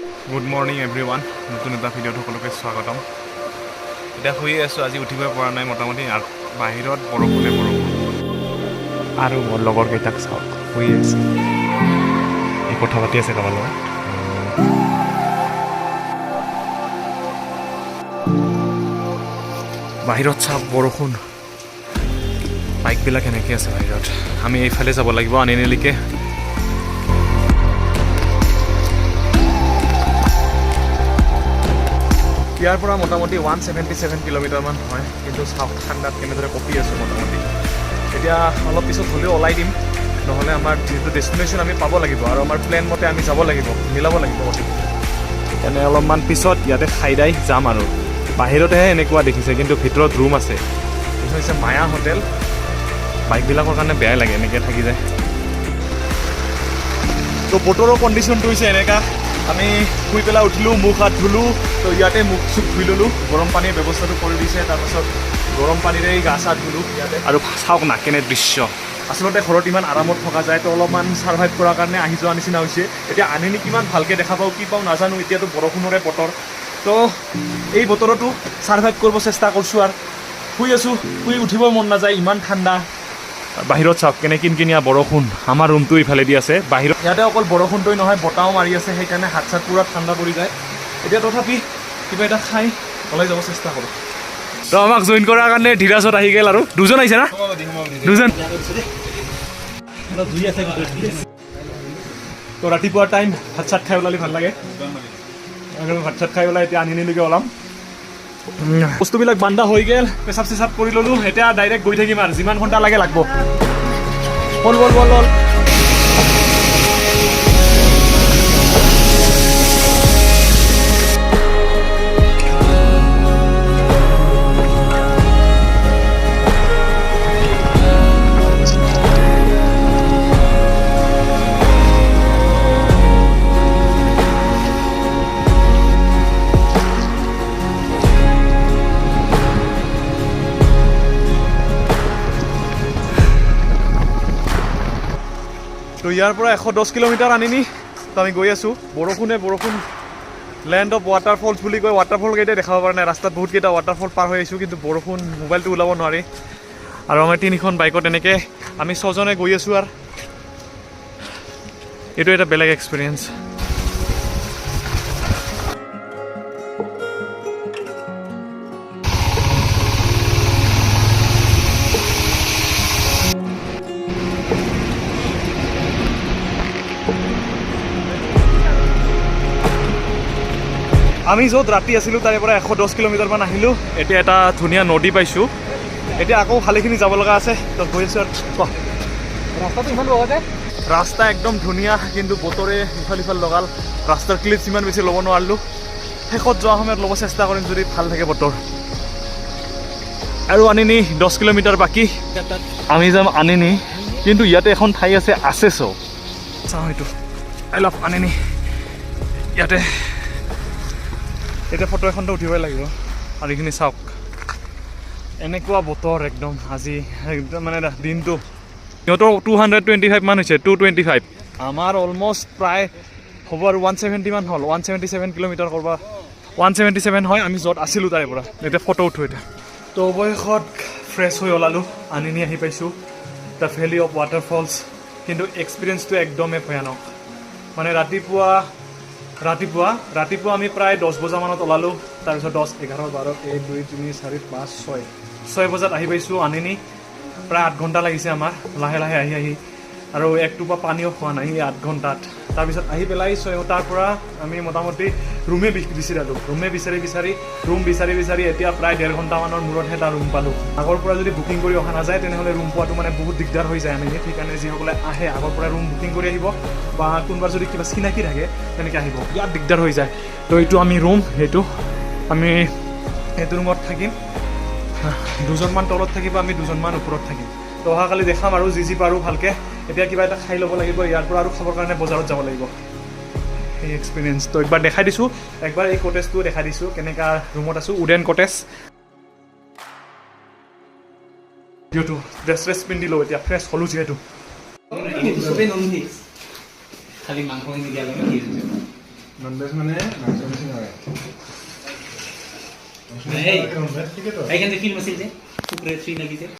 Good morning everyone. নতুন এটা ভিডিঅ'ত সকলোকে স্বাগতম। এতিয়া শুই আছোঁ, আজি উঠিব পৰা নাই মোটামুটি বাহিৰত বৰষুণে বৰষুণ। আৰু মোৰ লগৰ কেইটাক চাওক শুই আছে, এই কথা পাতি আছে কাৰোবাৰ লগত। বাহিৰত চাওক বৰষুণ, বাইকবিলাক এনেকৈ আছে বাহিৰত। আমি এইফালে যাব লাগিব আনিনিলৈকে। ইয়াৰ পৰা মোটামুটি 177 কিলোমিটাৰমান হয়, কিন্তু চাওক ঠাণ্ডাত কেনেদৰে কঁপি আছোঁ মোটামুটি। এতিয়া অলপ পিছত হ'লেও ওলাই দিম, নহ'লে আমাৰ যিহেতু ডেষ্টিনেশ্যন আমি পাব লাগিব আৰু আমাৰ প্লেন মতে আমি যাব লাগিব, মিলাব লাগিব গতিকে এনে অলপমান পিছত ইয়াতে খাইদাই যাম। আৰু বাহিৰতেহে এনেকুৱা দেখিছে, কিন্তু ভিতৰত ৰুম আছে। এইটো হৈছে মায়া হোটেল। বাইকবিলাকৰ কাৰণে বেয়াই লাগে এনেকৈ থাকি যায়। তো বতৰৰ কণ্ডিশ্যনটো হৈছে এনেকুৱা, আমি শুই পেলাই উঠিলোঁ, মুখ হাত ধুলোঁ, তো ইয়াতে মুখ চুখ ধুই ল'লোঁ। গৰম পানীৰ ব্যৱস্থাটো কৰি দিছে, তাৰপাছত গৰম পানীৰেই গা চা ধুলোঁ ইয়াতে। আৰু চাওক না কেনে দৃশ্য। আচলতে ঘৰত ইমান আৰামত থকা যায়, তো অলপমান ছাৰ্ভাইভ কৰাৰ কাৰণে আহি যোৱা নিচিনা হৈছে। এতিয়া আনিনি কিমান ভালকৈ দেখা পাওঁ কি পাওঁ নাজানো, এতিয়াতো বৰষুণৰে বতৰ। তো এই বতৰতো ছাৰ্ভাইভ কৰিব চেষ্টা কৰিছোঁ। আৰু শুই আছোঁ, শুই উঠিব মন নাযায়, ইমান ঠাণ্ডা। বাহিৰত চাওক কেনে কিনকিনীয়া বৰষুণ। আমাৰ ৰুমটো ইফালে দি আছে, বাহিৰত ইয়াতে অকল বৰষুণটোৱে নহয় বতাহও মাৰি আছে, সেইকাৰণে হাত চাত পূৰা ঠাণ্ডা পৰি যায়। এতিয়া তথাপি কিবা এটা খাই ওলাই যাব চেষ্টা কৰোঁ। তো আমাক জইন কৰাৰ কাৰণে ধীৰাজত আহি গ'ল। আৰু দুজন আহিছে না? দুজন। তো ৰাতিপুৱা টাইম ভাত চাত খাই ওলালে ভাল লাগে। ভাত চাত খাই ওলাই এতিয়া আনিনিলৈকে ওলাম। বস্তুবিলাক বান্ধা হৈ গ'ল, পেচাব চেচাব কৰি ল'লোঁ। এতিয়া ডাইৰেক্ট গৈ থাকিম আৰু যিমান ঘণ্টা লাগে লাগব। বল বল বল বল। তো ইয়াৰ পৰা 110 কিলোমিটাৰ আনিনি, তো আমি গৈ আছোঁ। বৰষুণে বৰষুণ। লেণ্ড অফ ৱাটাৰফলছ বুলি কয়, ৱাটাৰফল কেইটাই দেখাব পৰা নাই। ৰাস্তাত বহুতকেইটা ৱাটাৰফল পাৰ হৈ আহিছোঁ, কিন্তু বৰষুণ, মোবাইলটো ওলাব নোৱাৰি। আৰু আমাৰ 3খন বাইকত এনেকৈ আমি 6জনে গৈ আছোঁ। আৰু এইটো এটা বেলেগ এক্সপিৰিয়েঞ্চ। আমি য'ত ৰাতি আছিলোঁ তাৰে পৰা 110 কিলোমিটাৰমান আহিলোঁ। এতিয়া এটা ধুনীয়া নদী পাইছোঁ। এতিয়া আকৌ ভালেখিনি যাব লগা আছে, তো গৈ আছোঁ। আৰু ৰাস্তাটো ইমান লগতে ৰাস্তা একদম ধুনীয়া, কিন্তু বতৰে ইফাল সিফাল লগাল। ৰাস্তাৰ ক্লিপছ ইমান বেছি ল'ব নোৱাৰিলোঁ। শেষত যোৱা সময়ত ল'ব চেষ্টা কৰিম যদি ভাল থাকে বতৰ। আৰু আনিনি 10 কিলোমিটাৰ বাকী, আমি যাম আনিনি। কিন্তু ইয়াতে এখন ঠাই আছে আছেছো, চাওঁ সেইটো। আই লাভ আনিনি। ইয়াতে এতিয়া ফটো এখনটো উঠিবই লাগিব। আৰু এইখিনি চাওক, এনেকুৱা বতৰ একদম আজি একদম মানে দিনটো। সিহঁতৰ 225 মান হৈছে, 225। আমাৰ অলমষ্ট প্ৰায় হ'ব আৰু 170 মান হ'ল। 177 কিলোমিটাৰ কৰবা 177 হয় আমি য'ত আছিলোঁ তাৰে পৰা। এতিয়া ফটো উঠো এতিয়া। তো অৱশেষত ফ্ৰেছ হৈ ওলালোঁ, আনিনি আহি পাইছোঁ, দ্য ভেলি অফ ৱাটাৰফলছ। কিন্তু এক্সপিৰিয়েঞ্চটো একদমেই ভয়ানক। মানে ৰাতিপুৱা আমি প্ৰায় 10 বজামানত ওলালোঁ। তাৰপিছত 10, 11, 12, 1, 2, 3, 4, 5, 6 বজাত আহি পাইছোঁ আনিনি। প্ৰায় 8 ঘণ্টা লাগিছে আমাৰ লাহে লাহে আহি। আৰু এক টোপা পানীও খোৱা নাই 8 ঘণ্টাত। তাৰপিছত আহি পেলাই 6টাৰ পৰা আমি মোটামুটি ৰুমে বিচাৰিলোঁ। ৰুম বিচাৰি এতিয়া প্ৰায় 1.5 ঘণ্টামানৰ মূৰতহে এটা ৰুম পালোঁ। আগৰ পৰা যদি বুকিং কৰি অহা নাযায় তেনেহ'লে ৰুম পোৱাটো মানে বহুত দিগদাৰ হৈ যায় আনিনি। সেইকাৰণে যিসকলে আহে আগৰ পৰা ৰুম বুকিং কৰি আহিব, বা কোনোবা যদি কিবা চিনাকি থাকে তেনেকৈ আহিব, ইয়াত দিগদাৰ হৈ যায়। তো এইটো আমি ৰুম, আমি সেইটো ৰুমত থাকিম। 2জনমান তলত থাকিব, আমি 2জনমান ওপৰত থাকিম। তো অহাকালি দেখাম আৰু যি পাৰোঁ ভালকৈ। এতিয়া কিবা এটা খাই ল'ব লাগিব, ইয়াৰ পৰা আৰু খাবৰ কাৰণে বজাৰত যাব লাগিব। এই এক্সপিৰিয়েঞ্চ তো একবাৰ দেখাই দিছোঁ। একবাৰ এই কটেজটো দেখাই দিছোঁ, কেনেকুৱা ৰুমত আছোঁ। Wooden cottage. যিহেতু ড্ৰেছ পিন্ধি লওঁ এতিয়া, ফ্ৰেছ হ'লোঁ যিহেতু। ননভেজ মানে মাংস বেছি নহয় এইখানে ফিল্ম আছিল যে শুক্রে 3 নাকি যে